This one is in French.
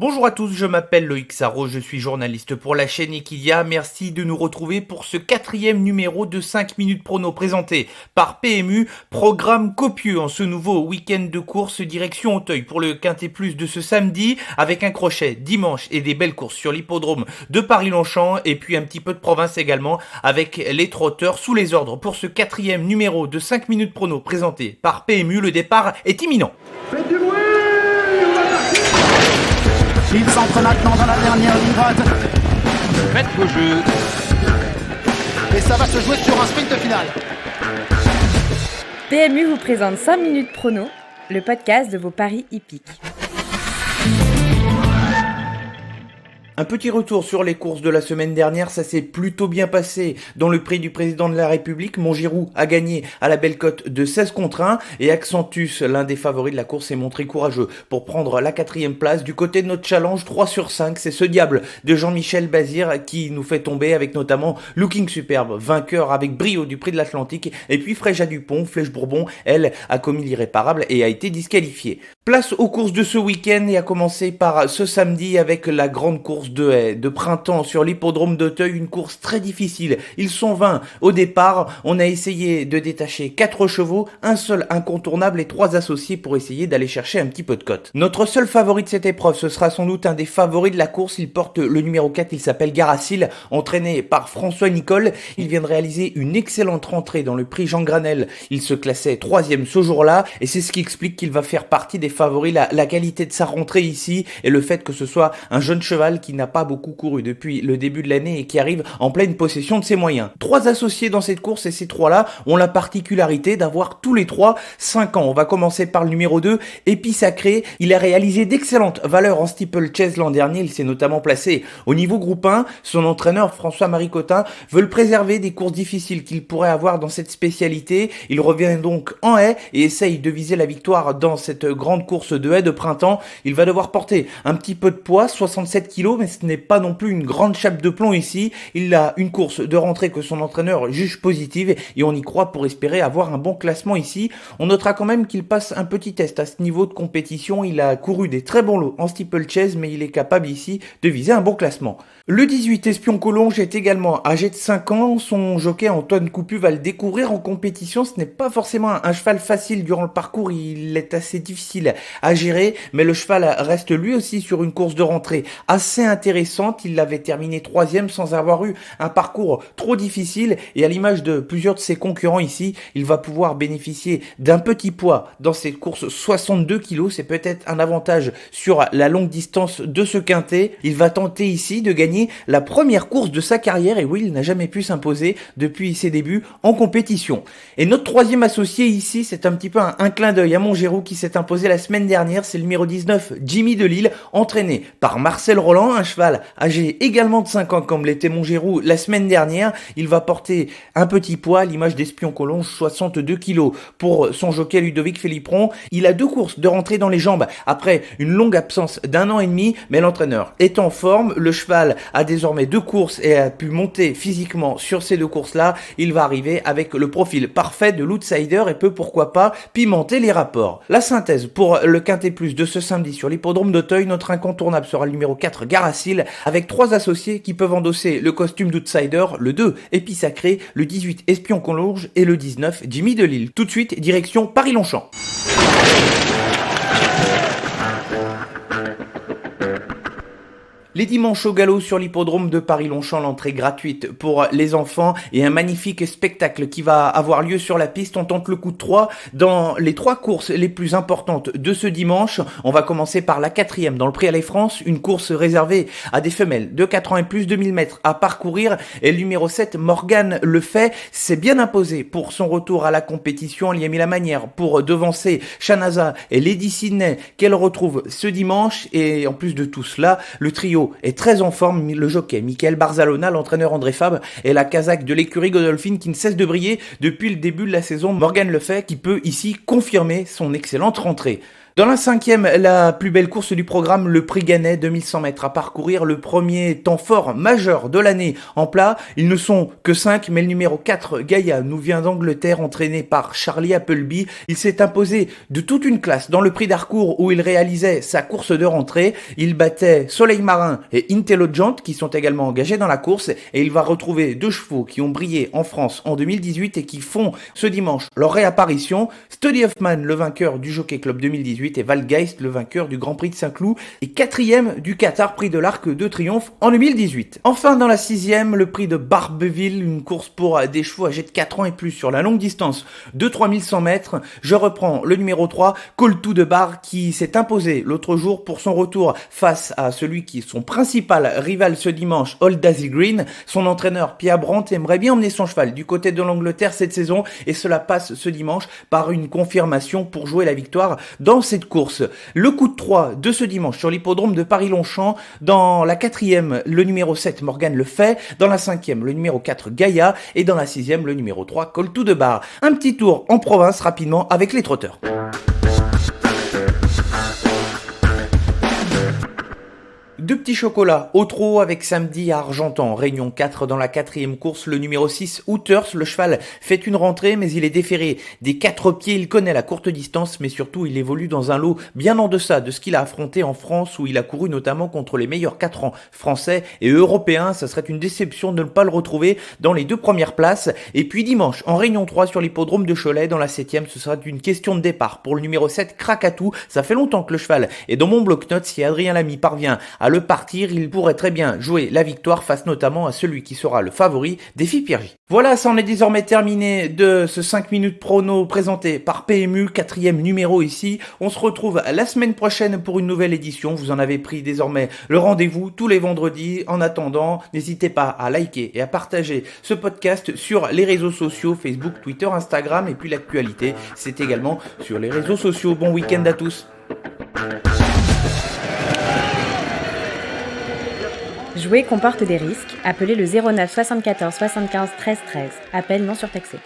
Bonjour à tous, je m'appelle Loïc Sarro, je suis journaliste pour la chaîne Equidia. Merci de nous retrouver pour ce 4e numéro de 5 minutes prono présenté par PMU. Programme copieux en ce nouveau week-end de course direction Auteuil pour le Quintet Plus de ce samedi avec un crochet dimanche et des belles courses sur l'hippodrome de Paris-Longchamp et puis un petit peu de province également avec les trotteurs sous les ordres pour ce 4e numéro de 5 minutes prono présenté par PMU. Le départ est imminent. Faites du bruit! Il s'entre maintenant dans la dernière ligne droite. Faites vos jeux. Et ça va se jouer sur un sprint final. PMU vous présente 5 minutes prono, le podcast de vos paris hippiques. Un petit retour sur les courses de la semaine dernière, ça s'est plutôt bien passé. Dans le prix du président de la République, Montgiroux a gagné à la belle cote de 16-1 et Accentus, l'un des favoris de la course, s'est montré courageux pour prendre la 4e place. Du côté de notre challenge, 3/5, c'est ce diable de Jean-Michel Bazir qui nous fait tomber avec notamment Looking Superbe, vainqueur avec brio du prix de l'Atlantique, et puis Fréja Dupont, Flèche Bourbon, elle a commis l'irréparable et a été disqualifiée. Place aux courses de ce week-end et à commencer par ce samedi avec la grande course de haie de printemps sur l'hippodrome d'Auteuil, une course très difficile. Ils sont 20 au départ, on a essayé de détacher 4 chevaux, un seul incontournable et 3 associés pour essayer d'aller chercher un petit peu de cote. Notre seul favori de cette épreuve, ce sera sans doute un des favoris de la course, il porte le numéro 4, il s'appelle Garacil, entraîné par François Nicole. Il vient de réaliser une excellente rentrée dans le prix Jean Granel, il se classait 3e ce jour-là et c'est ce qui explique qu'il va faire partie des favoris, la qualité de sa rentrée ici et le fait que ce soit un jeune cheval qui n'a pas beaucoup couru depuis le début de l'année et qui arrive en pleine possession de ses moyens. 3 associés dans cette course et ces 3-là ont la particularité d'avoir tous les 3 5 ans. On va commencer par le numéro 2, Épi Sacré. Il a réalisé d'excellentes valeurs en steeplechase l'an dernier. Il s'est notamment placé au niveau groupe 1. Son entraîneur François-Marie Cotin veut le préserver des courses difficiles qu'il pourrait avoir dans cette spécialité. Il revient donc en haie et essaye de viser la victoire dans cette grande course de haie de printemps. Il va devoir porter un petit peu de poids, 67 kg, mais ce n'est pas non plus une grande chape de plomb ici. Il a une course de rentrée que son entraîneur juge positive et on y croit pour espérer avoir un bon classement ici. On notera quand même qu'il passe un petit test à ce niveau de compétition. Il a couru des très bons lots en steeplechase, mais il est capable ici de viser un bon classement. Le 18 Espion Collonges est également âgé de 5 ans. Son jockey Antoine Coupu va le découvrir en compétition. Ce n'est pas forcément un cheval facile durant le parcours. Il est assez difficile à gérer, mais le cheval reste lui aussi sur une course de rentrée assez intéressante. Il avait terminé 3e sans avoir eu un parcours trop difficile et à l'image de plusieurs de ses concurrents ici, il va pouvoir bénéficier d'un petit poids dans cette course, 62 kg. C'est peut-être un avantage sur la longue distance de ce quintet. Il va tenter ici de gagner la première course de sa carrière et oui, il n'a jamais pu s'imposer depuis ses débuts en compétition. Et notre 3e associé ici, c'est un petit peu un clin d'œil à Montgiroux qui s'est imposé la semaine dernière. C'est le numéro 19, Jimmy Delille, entraîné par Marcel Roland, un cheval âgé également de 5 ans comme l'était Montgiroux la semaine dernière. Il va porter un petit poids à l'image d'Espion Collonges, 62 kg pour son jockey Ludovic Philippron. Il a 2 courses de rentrée dans les jambes après une longue absence d'1 an et demi, mais l'entraîneur est en forme. Le cheval a désormais 2 courses et a pu monter physiquement sur ces 2 courses-là. Il va arriver avec le profil parfait de l'outsider et peut pourquoi pas pimenter les rapports. La synthèse pour le Quintet Plus de ce samedi sur l'hippodrome d'Auteuil, notre incontournable sera le numéro 4, Garacil, avec 3 associés qui peuvent endosser le costume d'outsider, le 2, Épi Sacré, le 18, Espion Collonges et le 19, Jimmy Delille. Tout de suite, direction Paris-Longchamp. Les dimanches au galop sur l'hippodrome de Paris-Longchamp, l'entrée gratuite pour les enfants et un magnifique spectacle qui va avoir lieu sur la piste. On tente le coup de 3 dans les 3 courses les plus importantes de ce dimanche. On va commencer par la 4e dans le Prix Allez France, une course réservée à des femelles de 4 ans et plus, 2000 mètres à parcourir. Et le numéro 7, Morgane Le Fait, s'est bien imposé pour son retour à la compétition. Elle y a mis la manière pour devancer Shanaza et Lady Sydney qu'elle retrouve ce dimanche. Et en plus de tout cela, le trio est très en forme. Le jockey Michael Barzalona, l'entraîneur André Fabre et la casaque de l'écurie Godolphin qui ne cesse de briller depuis le début de la saison. Morgane Le Fait qui peut ici confirmer son excellente rentrée. Dans la 5e, la plus belle course du programme, le Prix Gannet, 2100 mètres à parcourir, le premier temps fort majeur de l'année en plat. Ils ne sont que 5, mais le numéro 4, Gaïa, nous vient d'Angleterre, entraîné par Charlie Appleby. Il s'est imposé de toute une classe dans le Prix d'Harcourt où il réalisait sa course de rentrée. Il battait Soleil Marin et Intelligent qui sont également engagés dans la course et il va retrouver 2 chevaux qui ont brillé en France en 2018 et qui font ce dimanche leur réapparition. Study Hoffman, le vainqueur du Jockey Club 2018 et Valgeist, le vainqueur du Grand Prix de Saint-Cloud et 4e du Qatar Prix de l'Arc de Triomphe en 2018. Enfin dans la 6e, le Prix de Barbeville, une course pour des chevaux âgés de 4 ans et plus sur la longue distance de 3100 mètres. Je reprends le numéro 3, Coltou de Bar, qui s'est imposé l'autre jour pour son retour face à celui qui est son principal rival ce dimanche, Old Daisy Green. Son entraîneur Pierre Brandt aimerait bien emmener son cheval du côté de l'Angleterre cette saison et cela passe ce dimanche par une confirmation pour jouer la victoire dans cette course. Le coup de 3 de ce dimanche sur l'hippodrome de Paris-Longchamp. Dans la 4e, le numéro 7, Morgane le fait. Dans la 5e, le numéro 4, Gaïa. Et dans la 6e, le numéro 3, Coltou de Bar. Un petit tour en province rapidement avec les trotteurs. Deux petits chocolats au trot avec samedi à Argentan, réunion 4 dans la 4e course, le numéro 6, Hooters, le cheval fait une rentrée mais il est déféré des 4 pieds, il connaît la courte distance mais surtout il évolue dans un lot bien en deçà de ce qu'il a affronté en France où il a couru notamment contre les meilleurs 4 ans français et européens, ça serait une déception de ne pas le retrouver dans les 2 premières places. Et puis dimanche, en réunion 3 sur l'hippodrome de Cholet, dans la 7e, ce sera une question de départ pour le numéro 7, Krakatou, ça fait longtemps que le cheval est dans mon bloc-notes, si Adrien Lamy parvient à le partir, il pourrait très bien jouer la victoire face notamment à celui qui sera le favori, Défi Piergy. Voilà, ça en est désormais terminé de ce 5 minutes prono présenté par PMU, 4e numéro ici. On se retrouve la semaine prochaine pour une nouvelle édition. Vous en avez pris désormais le rendez-vous tous les vendredis. En attendant, n'hésitez pas à liker et à partager ce podcast sur les réseaux sociaux, Facebook, Twitter, Instagram et puis l'actualité, c'est également sur les réseaux sociaux. Bon week-end à tous. Jouer comporte des risques. Appelez le 09 74 75 13 13. Appel non surtaxé.